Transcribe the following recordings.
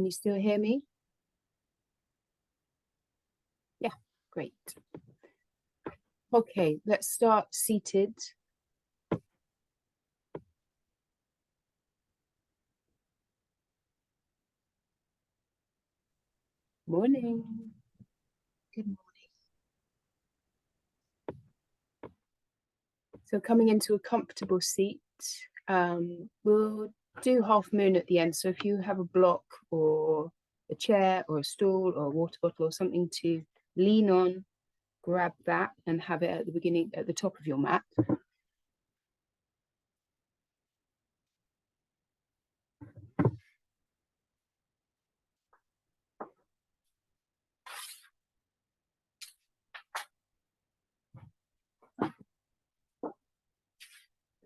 Can you still hear me? Yeah, great. Okay, let's start seated. Morning. Good morning. So coming into a comfortable seat, we'll do half moon at the end. So if you have a block or a chair or a stool or a water bottle or something to lean on, grab that and have it at the beginning, at the top of your mat.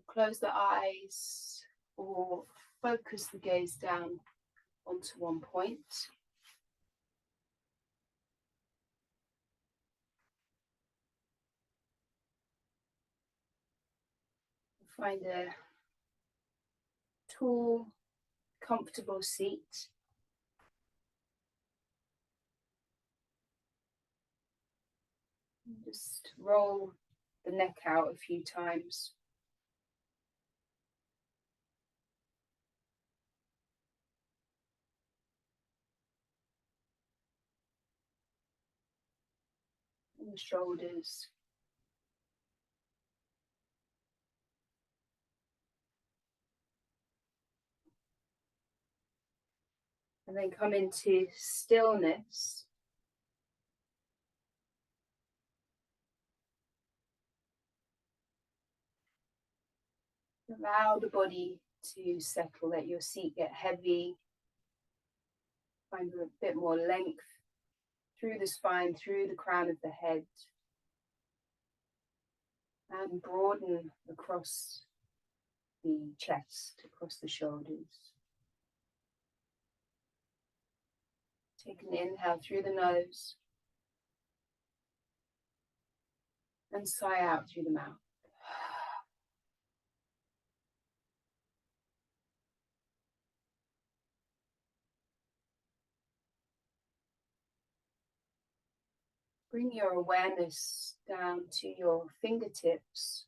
Close the eyes or focus the gaze down onto one point. Find a tall, comfortable seat. Just roll the neck out a few times. And the shoulders. And then come into stillness. Allow the body to settle, let your seat get heavy. Find a bit more length through the spine, through the crown of the head. And broaden across the chest, across the shoulders. Take an inhale through the nose. And sigh out through the mouth. Bring your awareness down to your fingertips.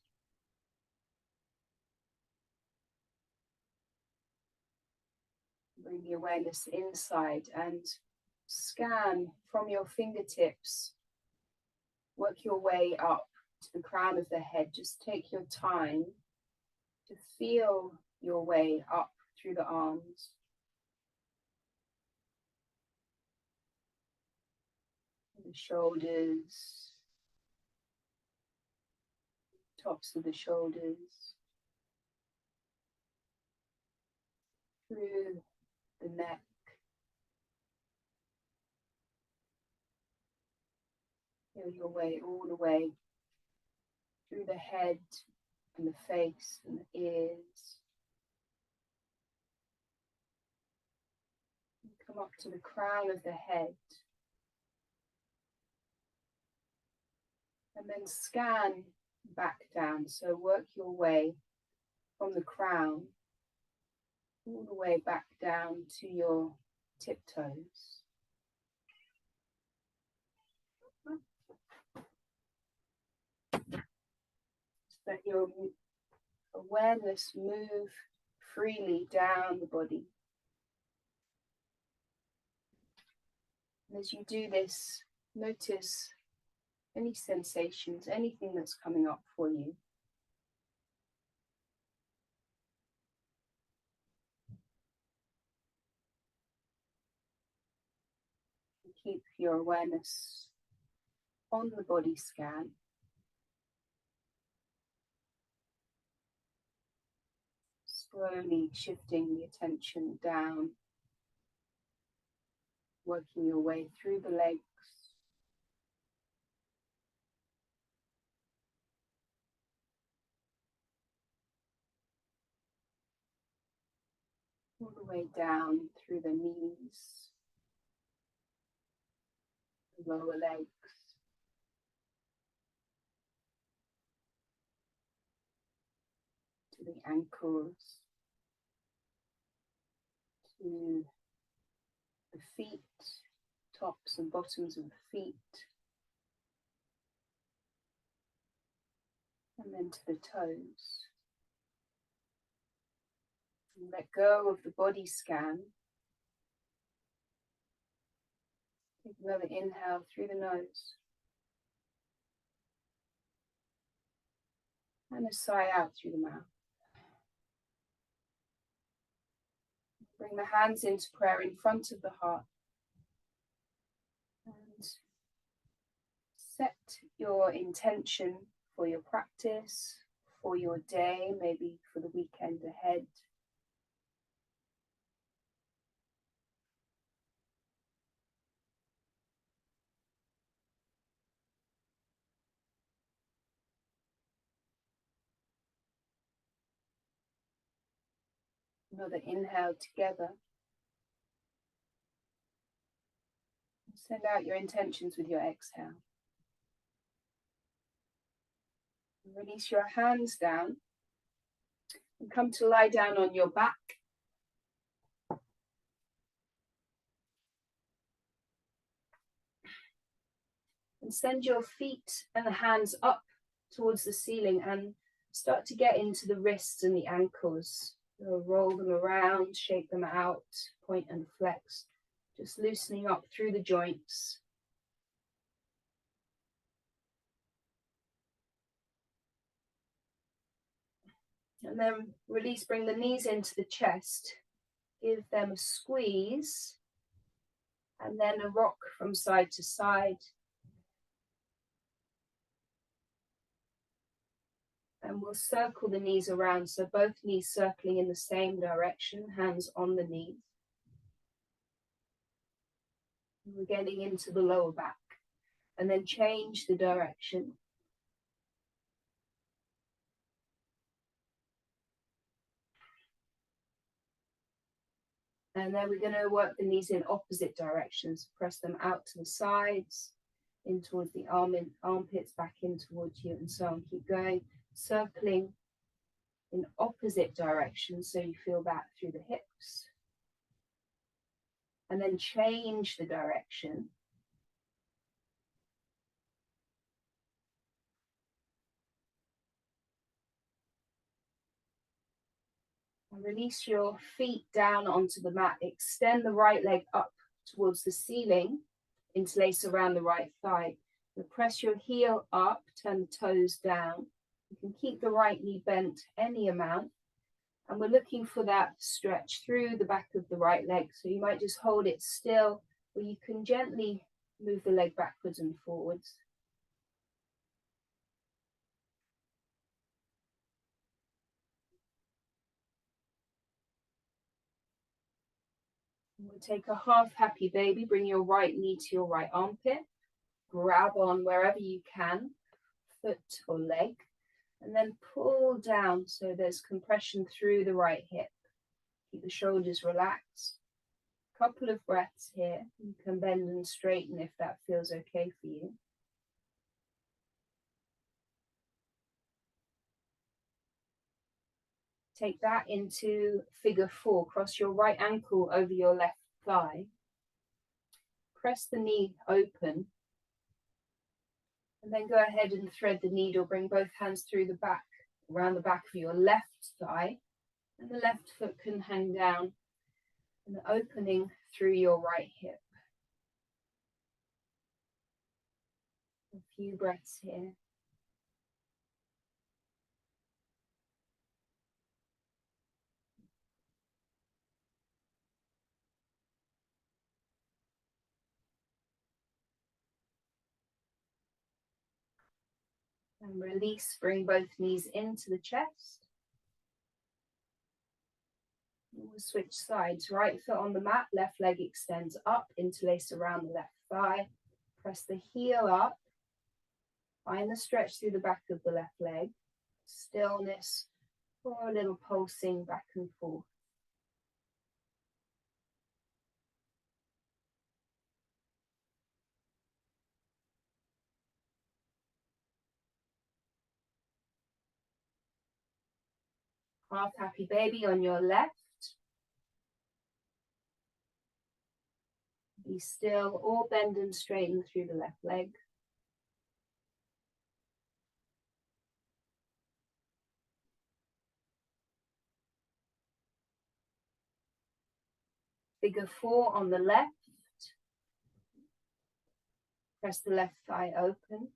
Bring the awareness inside and scan from your fingertips. Work your way up to the crown of the head. Just take your time to feel your way up through the arms. The shoulders, tops of the shoulders, through the neck, feel your way all the way through the head and the face and the ears. Come up to the crown of the head. And then scan back down. So work your way from the crown all the way back down to your tiptoes. Let your awareness move freely down the body. And as you do this, notice any sensations, anything that's coming up for you. Keep your awareness on the body scan. Slowly shifting the attention down, working your way through the legs, all the way down through the knees, the lower legs, to the ankles, to the feet, tops and bottoms of the feet, and then to the toes. And let go of the body scan. Take another inhale through the nose. And a sigh out through the mouth. Bring the hands into prayer in front of the heart. And set your intention for your practice, for your day, maybe for the weekend ahead. Another inhale together. Send out your intentions with your exhale. Release your hands down and come to lie down on your back. And send your feet and the hands up towards the ceiling and start to get into the wrists and the ankles. Roll them around, shake them out, point and flex, just loosening up through the joints. And then release, bring the knees into the chest, give them a squeeze, and then a rock from side to side. And we'll circle the knees around, so both knees circling in the same direction, hands on the knees. We're getting into the lower back, and then change the direction. And then we're going to work the knees in opposite directions. Press them out to the sides, in towards the armpits, back in towards you, and so on. Keep going, circling in opposite directions, so you feel that through the hips. And then change the direction. And release your feet down onto the mat. Extend the right leg up towards the ceiling. Interlace around the right thigh. And press your heel up, turn the toes down. You can keep the right knee bent any amount. And we're looking for that stretch through the back of the right leg. So you might just hold it still, or you can gently move the leg backwards and forwards. We'll take a half happy baby. Bring your right knee to your right armpit. Grab on wherever you can, foot or leg, and then pull down so there's compression through the right hip. Keep the shoulders relaxed. Couple of breaths here. You can bend and straighten if that feels okay for you. Take that into figure 4. Cross your right ankle over your left thigh. Press the knee open. And then go ahead and thread the needle. Bring both hands through the back, around the back of your left thigh. And the left foot can hang down. And the opening through your right hip. A few breaths here. And release, bring both knees into the chest. We'll switch sides. Right foot on the mat, left leg extends up, interlace around the left thigh. Press the heel up. Find the stretch through the back of the left leg. Stillness or a little pulsing back and forth. Half happy baby on your left. Be still or bend and straighten through the left leg. Figure 4 on the left. Press the left thigh open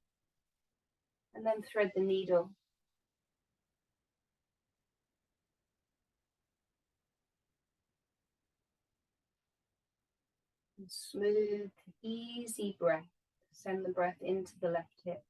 and then thread the needle. And smooth, easy breath. Send the breath into the left hip.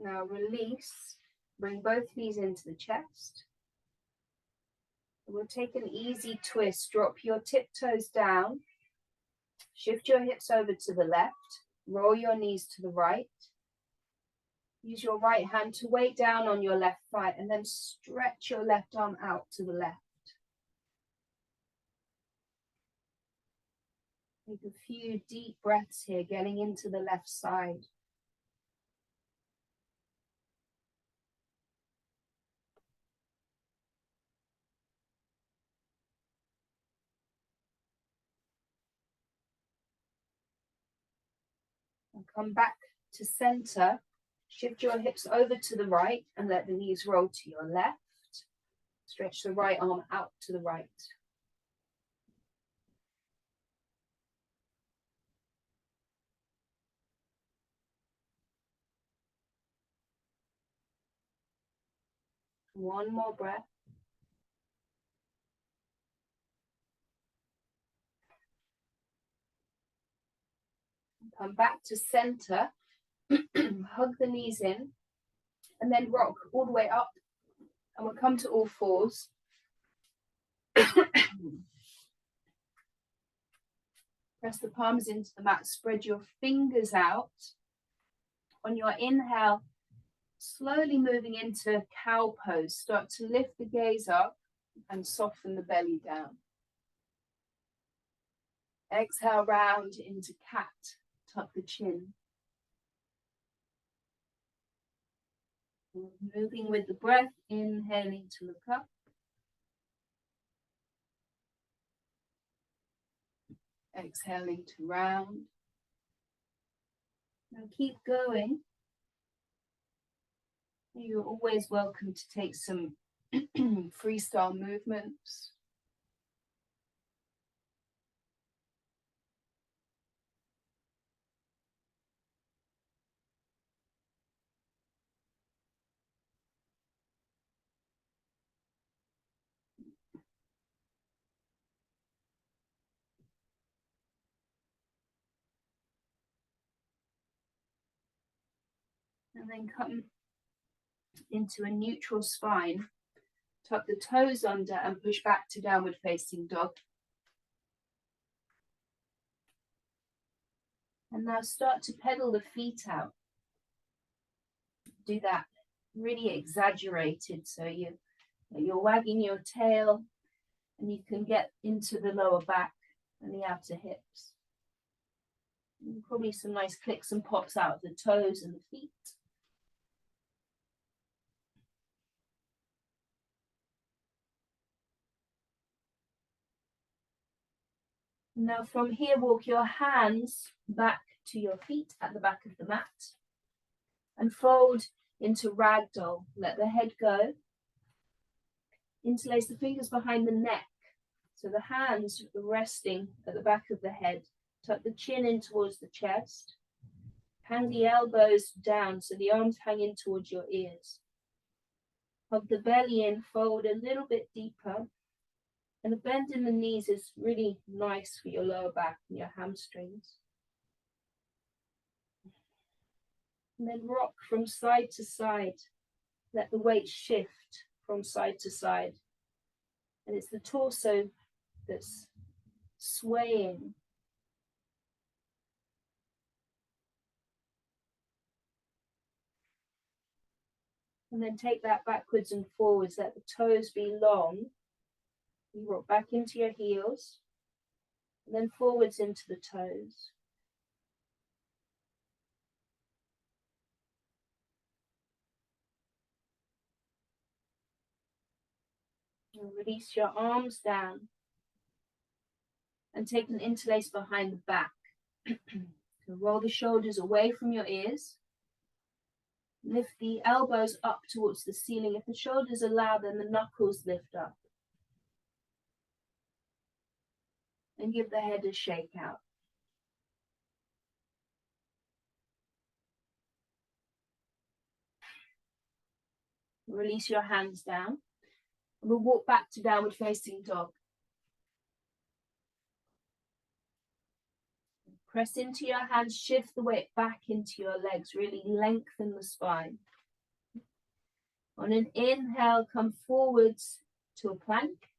Now release. Bring both knees into the chest. We'll take an easy twist. Drop your tiptoes down. Shift your hips over to the left. Roll your knees to the right. Use your right hand to weight down on your left thigh and then stretch your left arm out to the left. Take a few deep breaths here, getting into the left side. And come back to center. Shift your hips over to the right and let the knees roll to your left. Stretch the right arm out to the right. One more breath. Come back to center. Hug the knees in and then rock all the way up. And we'll come to all fours. Press the palms into the mat. Spread your fingers out. On your inhale, slowly moving into cow pose. Start to lift the gaze up and soften the belly down. Exhale, round into cat. Tuck the chin. Moving with the breath, inhaling to look up. Exhaling to round. Now keep going. You're always welcome to take some freestyle movements. And then come into a neutral spine. Tuck the toes under and push back to downward facing dog. And now start to pedal the feet out. Do that really exaggerated, so you're wagging your tail and you can get into the lower back and the outer hips. And probably some nice clicks and pops out of the toes and the feet. Now from here, walk your hands back to your feet at the back of the mat and fold into ragdoll. Let the head go. Interlace the fingers behind the neck. So the hands resting at the back of the head. Tuck the chin in towards the chest. Hang the elbows down so the arms hang in towards your ears. Hug the belly in, fold a little bit deeper. And the bend in the knees is really nice for your lower back and your hamstrings. And then rock from side to side. Let the weight shift from side to side. And it's the torso that's swaying. And then take that backwards and forwards. Let the toes be long. You rock back into your heels. And then forwards into the toes. And release your arms down. And take an interlace behind the back. So roll the shoulders away from your ears. Lift the elbows up towards the ceiling. If the shoulders allow, then the knuckles lift up. And give the head a shake out. Release your hands down. And we'll walk back to downward facing dog. Press into your hands, shift the weight back into your legs, really lengthen the spine. On an inhale, come forwards to a plank.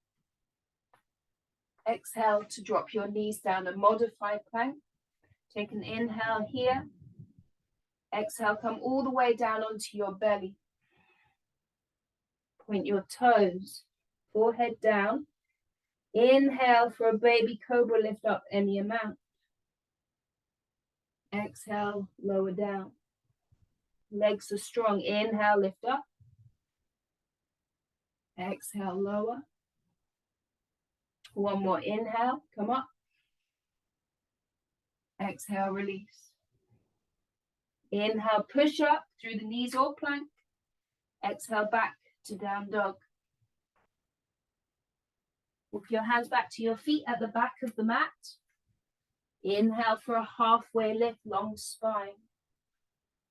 Exhale to drop your knees down, a modified plank. Take an inhale here. Exhale, come all the way down onto your belly. Point your toes, forehead down. Inhale for a baby cobra, lift up any amount. Exhale, lower down. Legs are strong. Inhale, lift up. Exhale, lower. One more inhale, come up. Exhale, release. Inhale, push up through the knees or plank. Exhale, back to down dog. Walk your hands back to your feet at the back of the mat. Inhale for a halfway lift, long spine.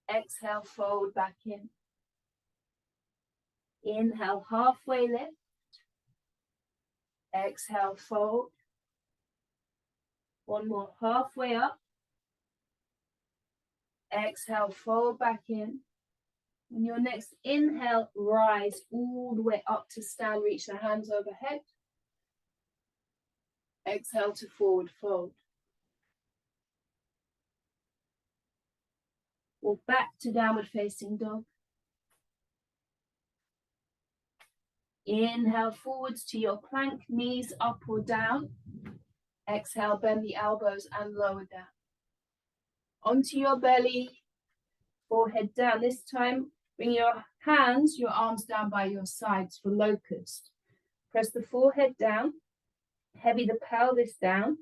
Exhale, fold back in. Inhale, halfway lift. Exhale, fold. One more, halfway up. Exhale, fold back in. On your next inhale, rise all the way up to stand, reach the hands overhead. Exhale to forward fold. Walk back to downward facing dog. Inhale forwards to your plank, knees up or down. Exhale, bend the elbows and lower down. Onto your belly, forehead down. This time, bring your hands, your arms down by your sides for locust. Press the forehead down, heavy the pelvis down,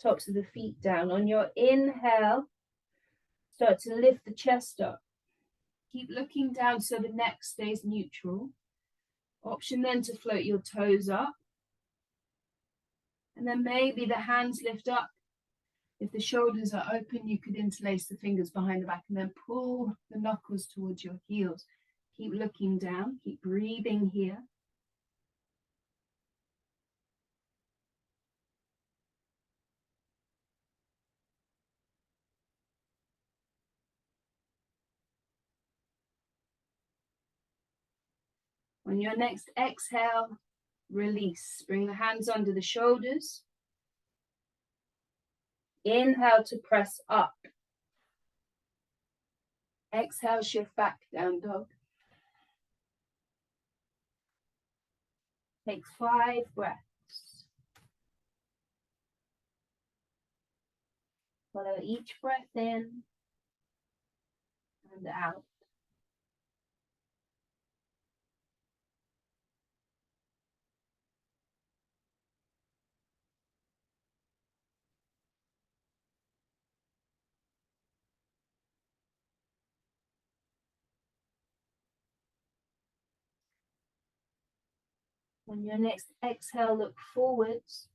tops of the feet down. On your inhale, start to lift the chest up. Keep looking down so the neck stays neutral. Option then to float your toes up. And then maybe the hands lift up. If the shoulders are open, you could interlace the fingers behind the back and then pull the knuckles towards your heels. Keep looking down, keep breathing here. On your next exhale, release. Bring the hands under the shoulders. Inhale to press up. Exhale, shift back, down dog. Take 5 breaths. Follow each breath in and out. On your next exhale, look forwards.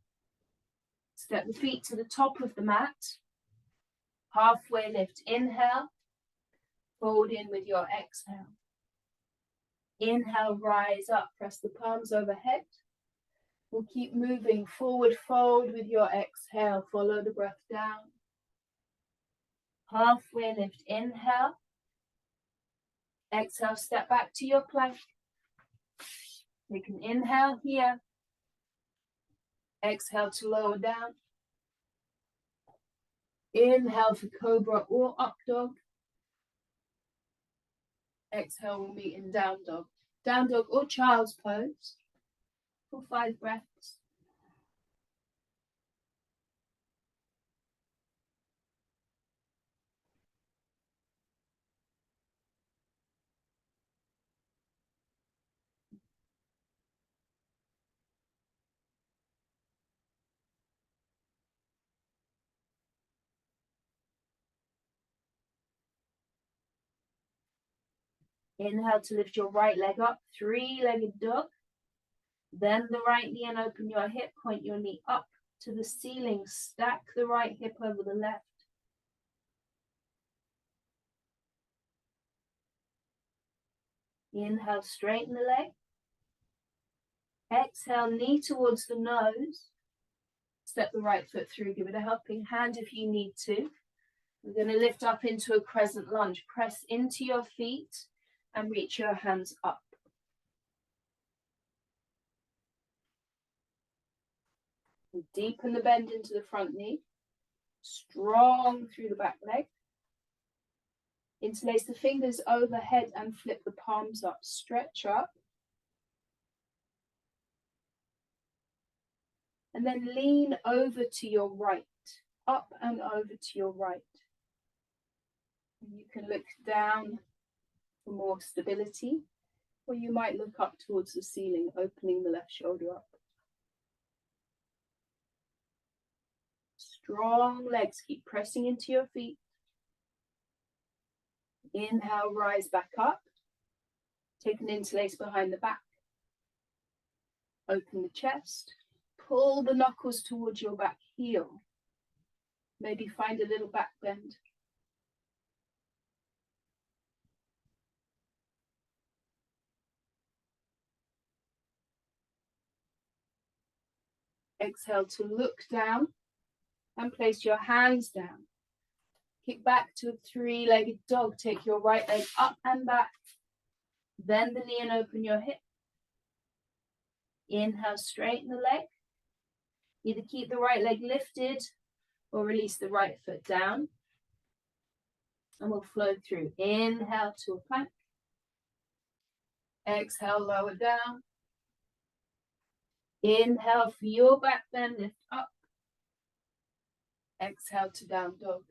Step the feet to the top of the mat. Halfway lift, inhale. Fold in with your exhale. Inhale, rise up, press the palms overhead. We'll keep moving, forward fold with your exhale. Follow the breath down. Halfway lift, inhale. Exhale, step back to your plank. Take an inhale here. Exhale to lower down. Inhale for cobra or up dog. Exhale, we'll meet in down dog. Down dog or child's pose for 5 breaths. Inhale to lift your right leg up, three-legged dog. Then the right knee and open your hip, point your knee up to the ceiling. Stack the right hip over the left. Inhale, straighten the leg. Exhale, knee towards the nose. Step the right foot through, give it a helping hand if you need to. We're going to lift up into a crescent lunge. Press into your feet and reach your hands up. And deepen the bend into the front knee. Strong through the back leg. Interlace the fingers overhead and flip the palms up. Stretch up. And then lean over to your right. Up and over to your right. And you can look down for more stability, or you might look up towards the ceiling, opening the left shoulder up. Strong legs, keep pressing into your feet. Inhale, rise back up. Take an interlace behind the back. Open the chest. Pull the knuckles towards your back heel. Maybe find a little back bend. Exhale to look down and place your hands down. Kick back to a three-legged dog. Take your right leg up and back. Bend the knee and open your hip. Inhale, straighten the leg. Either keep the right leg lifted or release the right foot down. And we'll flow through. Inhale to a plank. Exhale, lower down. Inhale for your back bend, lift up. Exhale to down dog.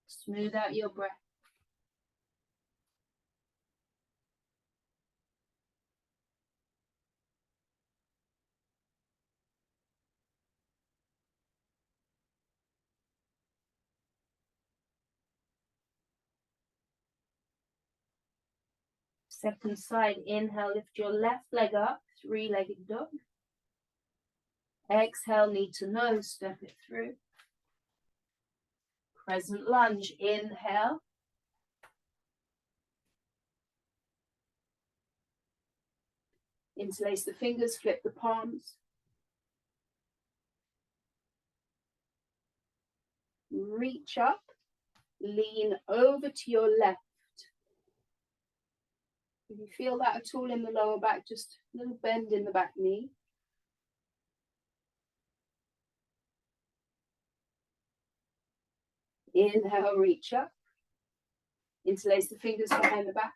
Smooth out your breath. Second side, inhale, lift your left leg up, three-legged dog. Exhale, knee to nose, step it through. Crescent lunge, inhale. Interlace the fingers, flip the palms. Reach up, lean over to your left. If you feel that at all in the lower back, just a little bend in the back knee. Inhale, reach up. Interlace the fingers behind the back.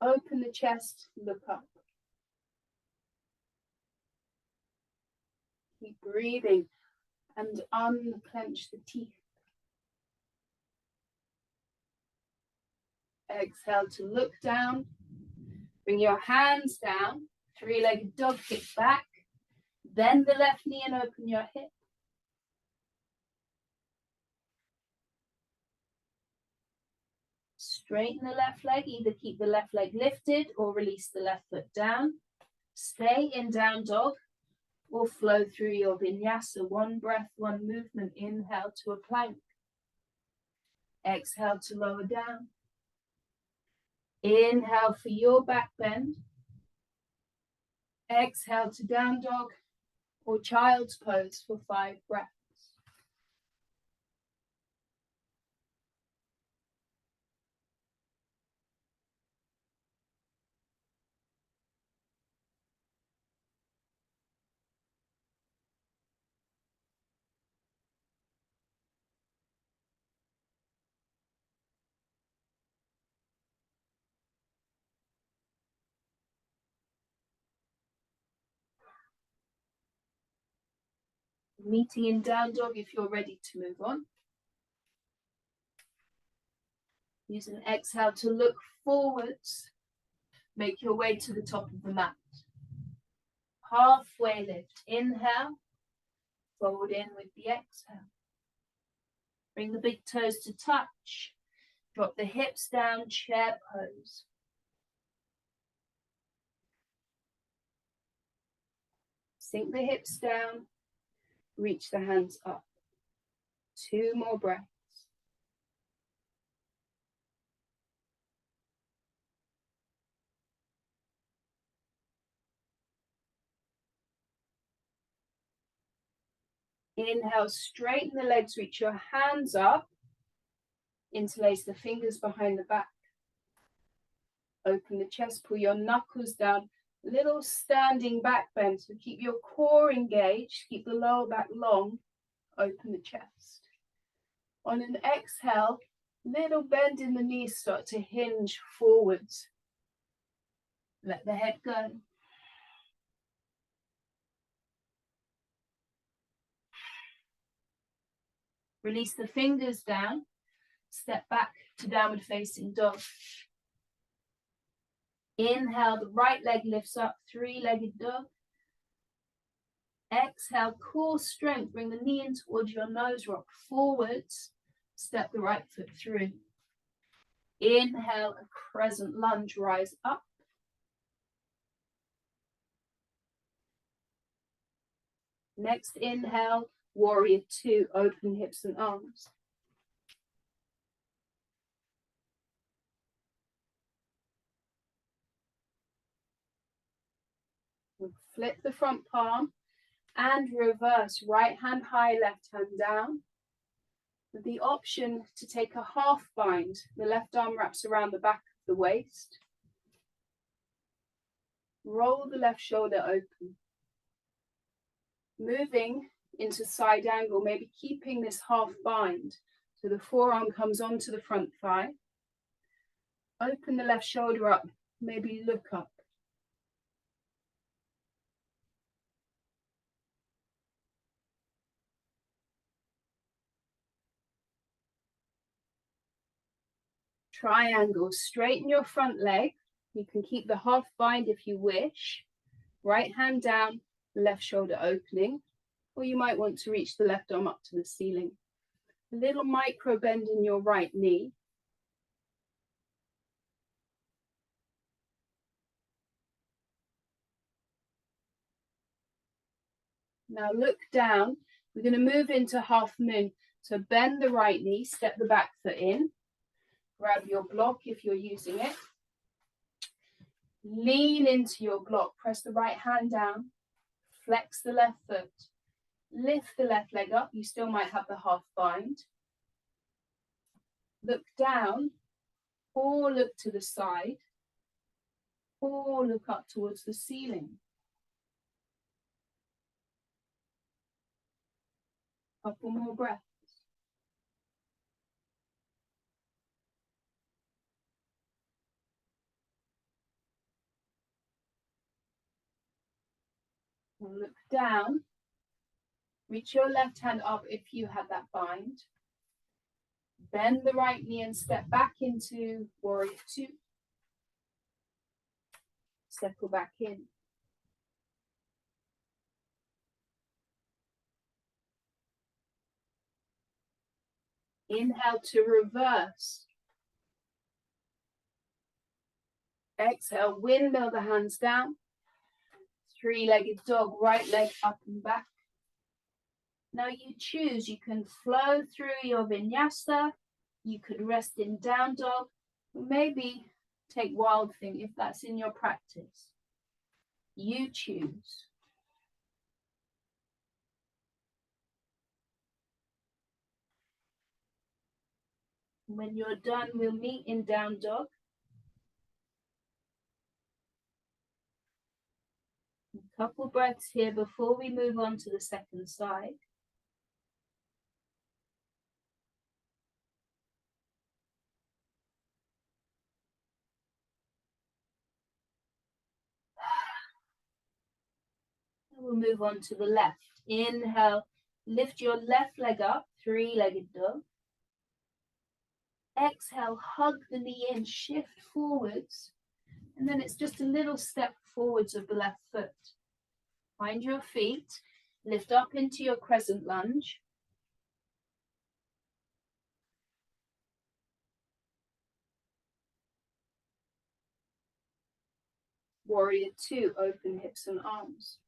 Open the chest, look up. Keep breathing and unclench the teeth. Exhale to look down. Bring your hands down. Three-legged dog, kick back. Bend the left knee and open your hip. Straighten the left leg. Either keep the left leg lifted or release the left foot down. Stay in down dog or flow through your vinyasa. One breath, one movement. Inhale to a plank. Exhale to lower down. Inhale for your back bend. Exhale to down dog or child's pose for 5 breaths. Meeting in down dog if you're ready to move on. Use an exhale to look forwards. Make your way to the top of the mat. Halfway lift. Inhale. Forward in with the exhale. Bring the big toes to touch. Drop the hips down, chair pose. Sink the hips down, reach the hands up. 2 more breaths. Inhale, straighten the legs, reach your hands up. Interlace the fingers behind the back. Open the chest, pull your knuckles down. Little standing back bend, so keep your core engaged, keep the lower back long. Open the chest. On an exhale, little bend in the knees, start to hinge forwards. Let the head go. Release the fingers down. Step back to downward facing dog. Inhale, the right leg lifts up, 3-legged dog. Exhale, core strength, bring the knee in towards your nose, rock forwards. Step the right foot through. Inhale, a crescent lunge, rise up. Next inhale, warrior 2, open hips and arms. We'll flip the front palm and reverse, right hand high, left hand down. With the option to take a half bind, the left arm wraps around the back of the waist. Roll the left shoulder open. Moving into side angle, maybe keeping this half bind so the forearm comes onto the front thigh. Open the left shoulder up, maybe look up. Triangle, straighten your front leg. You can keep the half bind if you wish. Right hand down, left shoulder opening, or you might want to reach the left arm up to the ceiling. A little micro bend in your right knee. Now look down. We're going to move into half moon. So bend the right knee, step the back foot in. Grab your block if you're using it. Lean into your block. Press the right hand down. Flex the left foot. Lift the left leg up. You still might have the half bind. Look down or look to the side or look up towards the ceiling. Couple more breaths. And look down. Reach your left hand up if you have that bind. Bend the right knee and step back into warrior 2. Settle back in. Inhale to reverse. Exhale, windmill the hands down. 3-legged dog, right leg up and back. Now you choose, you can flow through your vinyasa, you could rest in down dog, or maybe take wild thing if that's in your practice. You choose. When you're done, we'll meet in down dog. A couple breaths here before we move on to the second side. We'll move on to the left. Inhale, lift your left leg up, 3-legged dog. Exhale, hug the knee in, shift forwards, and then it's just a little step forwards of the left foot. Find your feet, lift up into your crescent lunge. Warrior two, open hips and arms.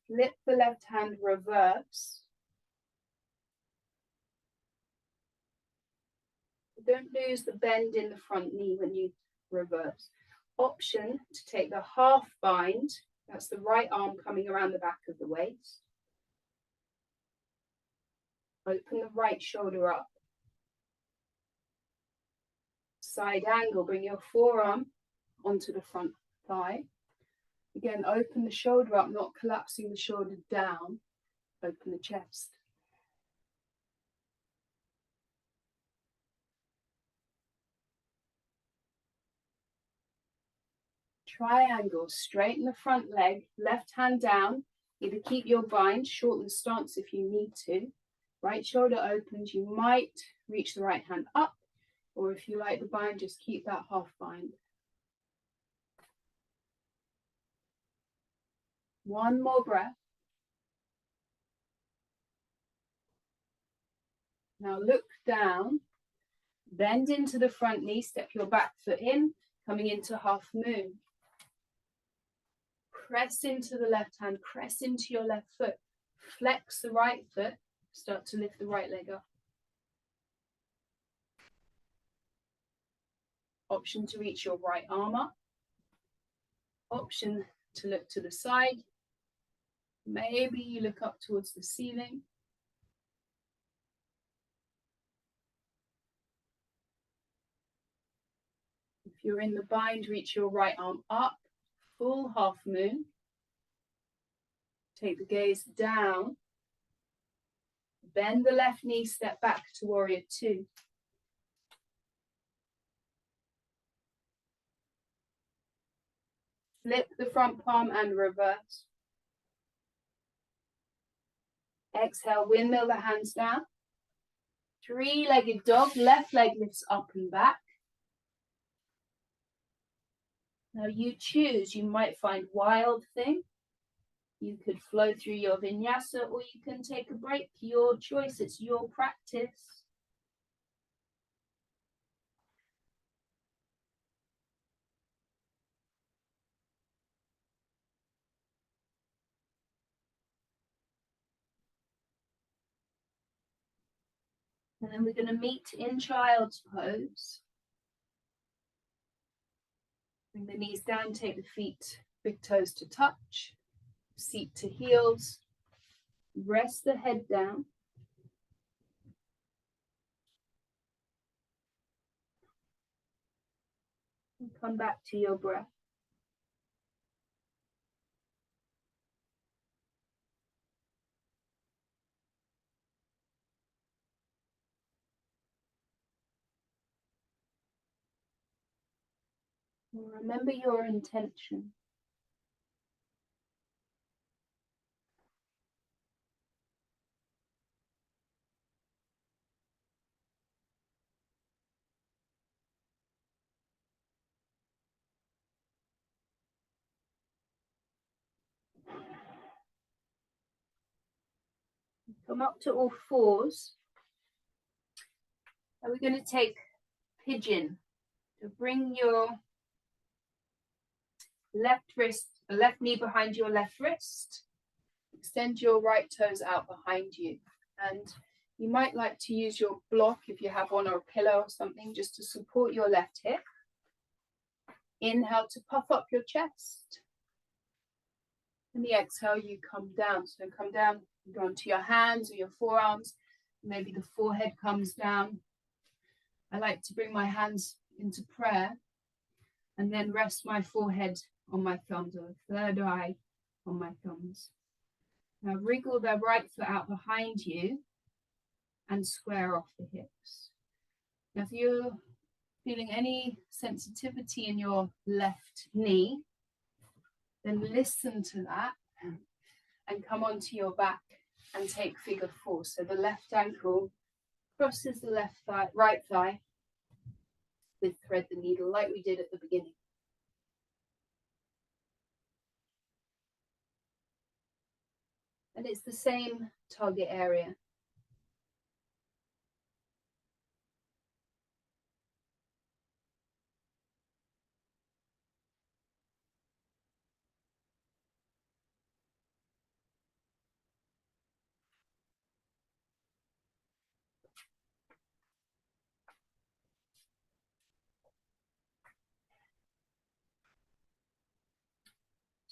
Flip the left hand, reverse. Don't lose the bend in the front knee when you reverse. Option to take the half bind, that's the right arm coming around the back of the waist. Open the right shoulder up. Side angle, bring your forearm onto the front thigh. Again, open the shoulder up, not collapsing the shoulder down. Open the chest. Triangle, straighten the front leg, left hand down. Either keep your bind, shorten the stance if you need to. Right shoulder opens, you might reach the right hand up, or if you like the bind, just keep that half bind. One more breath. Now look down, bend into the front knee, step your back foot in, coming into half moon. Press into the left hand, press into your left foot. Flex the right foot, start to lift the right leg up. Option to reach your right arm up. Option to look to the side. Maybe you look up towards the ceiling. If you're in the bind, reach your right arm up, full half moon. Take the gaze down. Bend the left knee, step back to warrior two. Flip the front palm and reverse. Exhale, windmill the hands down. Three-legged dog, left leg lifts up and back. Now you choose, you might find wild thing. You could flow through your vinyasa or you can take a break. Your choice, it's your practice. And then we're going to meet in child's pose. Bring the knees down, take the feet, big toes to touch, seat to heels. Rest the head down. And come back to your breath. And remember your intention. Come up to all fours. And we're going to take pigeon. So bring your left wrist, the left knee behind your left wrist. Extend your right toes out behind you. And you might like to use your block if you have one, or a pillow or something, just to support your left hip. Inhale to puff up your chest. And the exhale, you come down. So come down, go onto your hands or your forearms. Maybe the forehead comes down. I like to bring my hands into prayer and then rest my forehead on my thumbs, or third eye on my thumbs. Now wriggle the right foot out behind you and square off the hips. Now if you're feeling any sensitivity in your left knee, then listen to that and come onto your back and take figure four. So the left ankle crosses the left thigh, right thigh with thread the needle like we did at the beginning. And it's the same target area.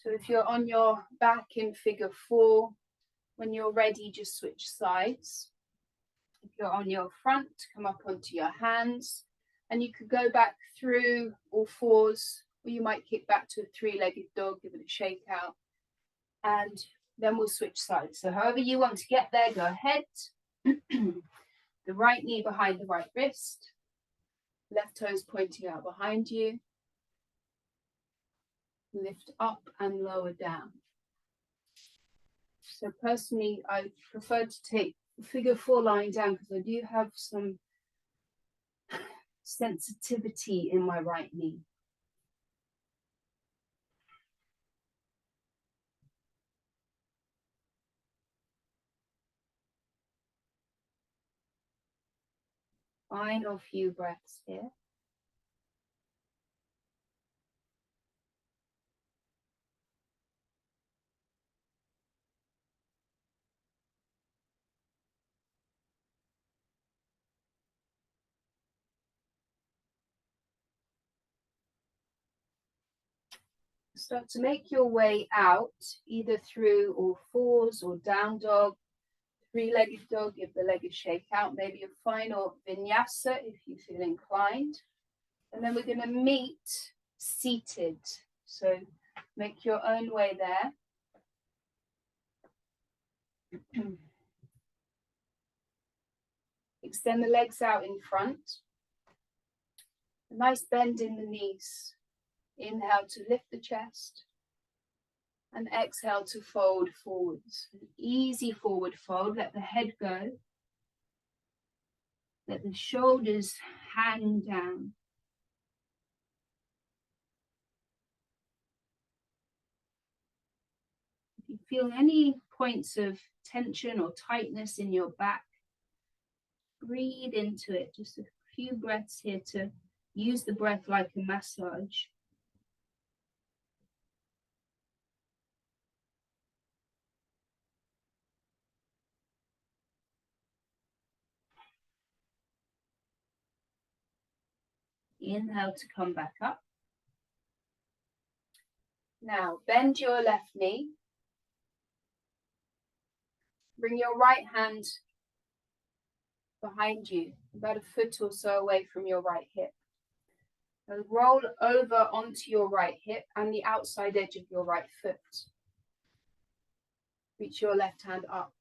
So if you're on your back in figure 4, when you're ready, just switch sides. If you're on your front, come up onto your hands, and you could go back through all fours, or you might kick back to a 3-legged dog, give it a shake out, and then we'll switch sides. So however you want to get there, go ahead. The right knee behind the right wrist, left toes pointing out behind you. Lift up and lower down. So personally, I prefer to take figure 4 lying down because I do have some sensitivity in my right knee. Final few breaths here. Start to make your way out, either through all fours or down dog, 3-legged dog, give the leg a shake out, maybe a final vinyasa if you feel inclined. And then we're going to meet seated. So make your own way there. Extend the legs out in front. A nice bend in the knees. Inhale to lift the chest. And exhale to fold forwards. An easy forward fold. Let the head go. Let the shoulders hang down. If you feel any points of tension or tightness in your back, breathe into it. Just a few breaths here to use the breath like a massage. Inhale to come back up. Now bend your left knee. Bring your right hand behind you, about a foot or so away from your right hip. Now roll over onto your right hip and the outside edge of your right foot. Reach your left hand up.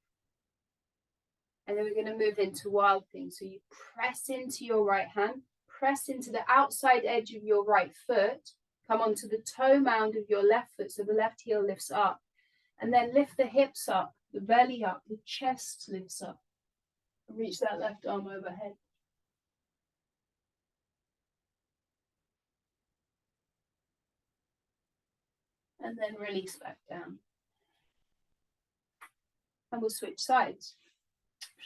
And then we're going to move into wild thing. So you press into your right hand, press into the outside edge of your right foot, come onto the toe mound of your left foot so the left heel lifts up. And then lift the hips up, the belly up, the chest lifts up. Reach that left arm overhead. And then release back down. And we'll switch sides.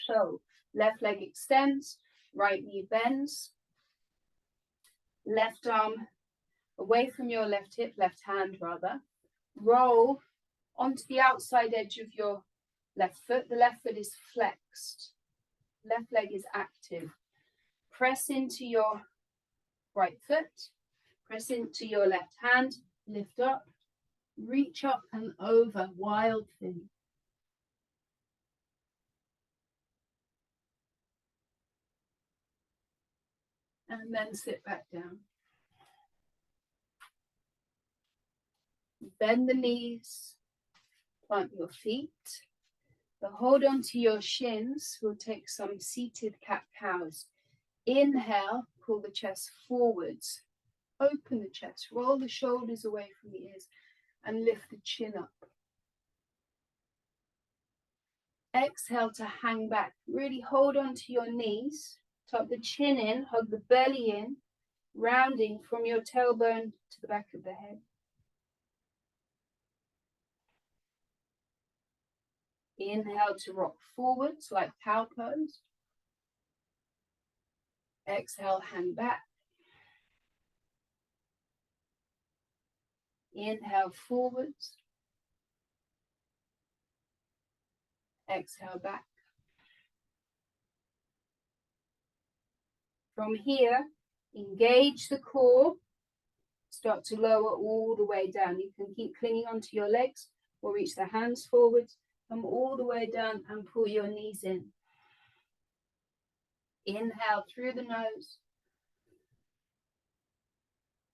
So left leg extends, right knee bends, left arm away from your left hip, left hand rather. Roll onto the outside edge of your left foot. The left foot is flexed. Left leg is active. Press into your right foot. Press into your left hand. Lift up. Reach up and over. Wild thing. And then sit back down. Bend the knees. Plant your feet. But hold on to your shins. We'll take some seated cat-cows. Inhale, pull the chest forwards. Open the chest, roll the shoulders away from the ears, and lift the chin up. Exhale to hang back. Really hold on to your knees. Tuck the chin in, hug the belly in, rounding from your tailbone to the back of the head. Inhale to rock forwards like cow pose. Exhale, hang back. Inhale forwards. Exhale back. From here, engage the core. Start to lower all the way down. You can keep clinging onto your legs or reach the hands forwards. Come all the way down and pull your knees in. Inhale through the nose.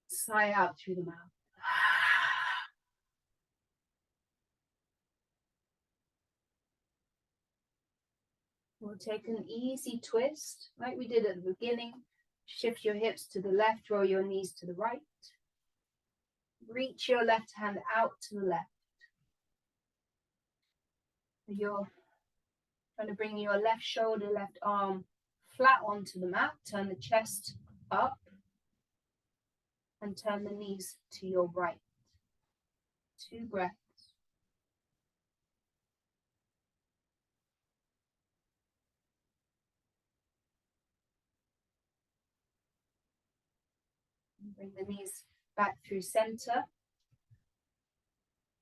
Sigh out through the mouth. We'll take an easy twist, like we did at the beginning. Shift your hips to the left, roll your knees to the right. Reach your left hand out to the left. You're trying to bring your left shoulder, left arm flat onto the mat. Turn the chest up and turn the knees to your right. 2 breaths. Bring the knees back through center.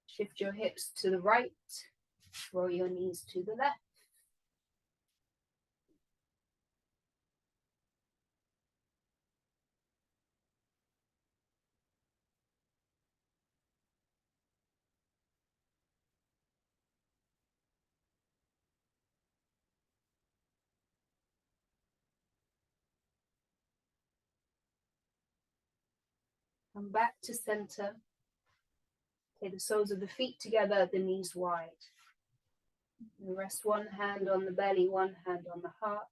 Shift your hips to the right. Roll your knees to the left. Come back to center. Take the soles of the feet together, the knees wide. And rest one hand on the belly, one hand on the heart.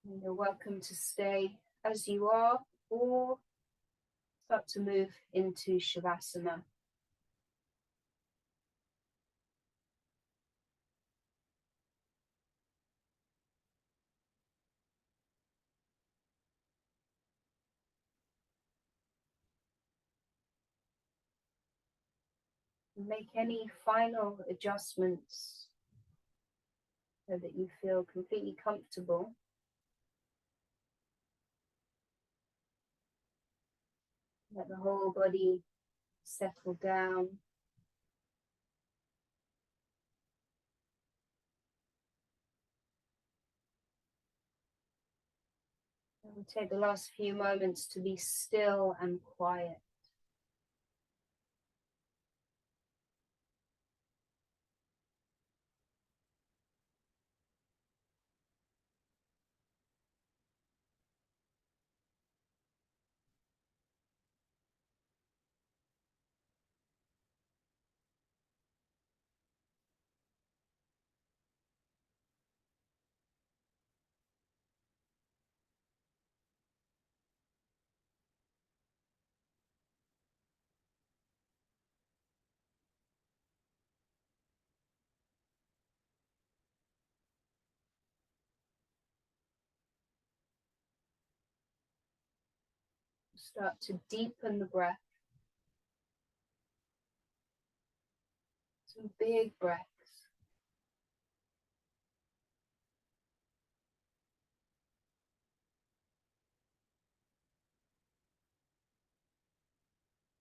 And you're welcome to stay as you are or start to move into Shavasana. Make any final adjustments so that you feel completely comfortable. Let the whole body settle down. And we'll take the last few moments to be still and quiet. Start to deepen the breath. Some big breaths.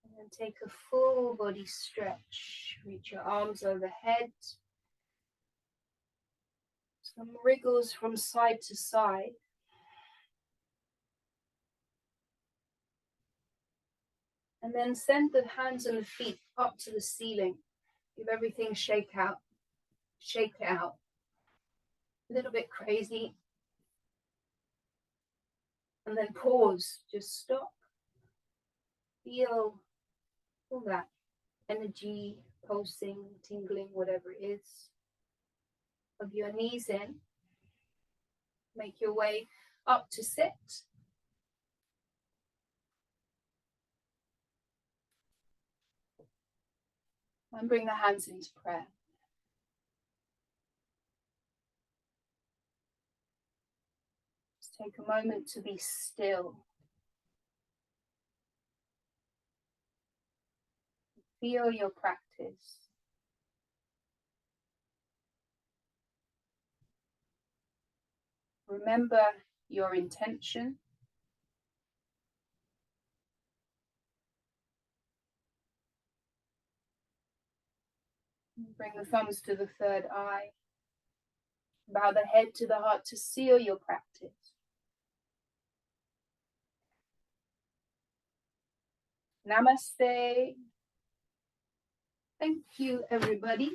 And then take a full body stretch. Reach your arms overhead. Some wriggles from side to side. And then send the hands and the feet up to the ceiling. Give everything a shake out. Shake it out. A little bit crazy. And then pause. Just stop. Feel all that energy, pulsing, tingling, whatever it is. Hug your knees in. Make your way up to sit. And bring the hands into prayer. Just take a moment to be still. Feel your practice. Remember your intention. Bring the thumbs to the third eye. Bow the head to the heart to seal your practice. Namaste. Thank you, everybody.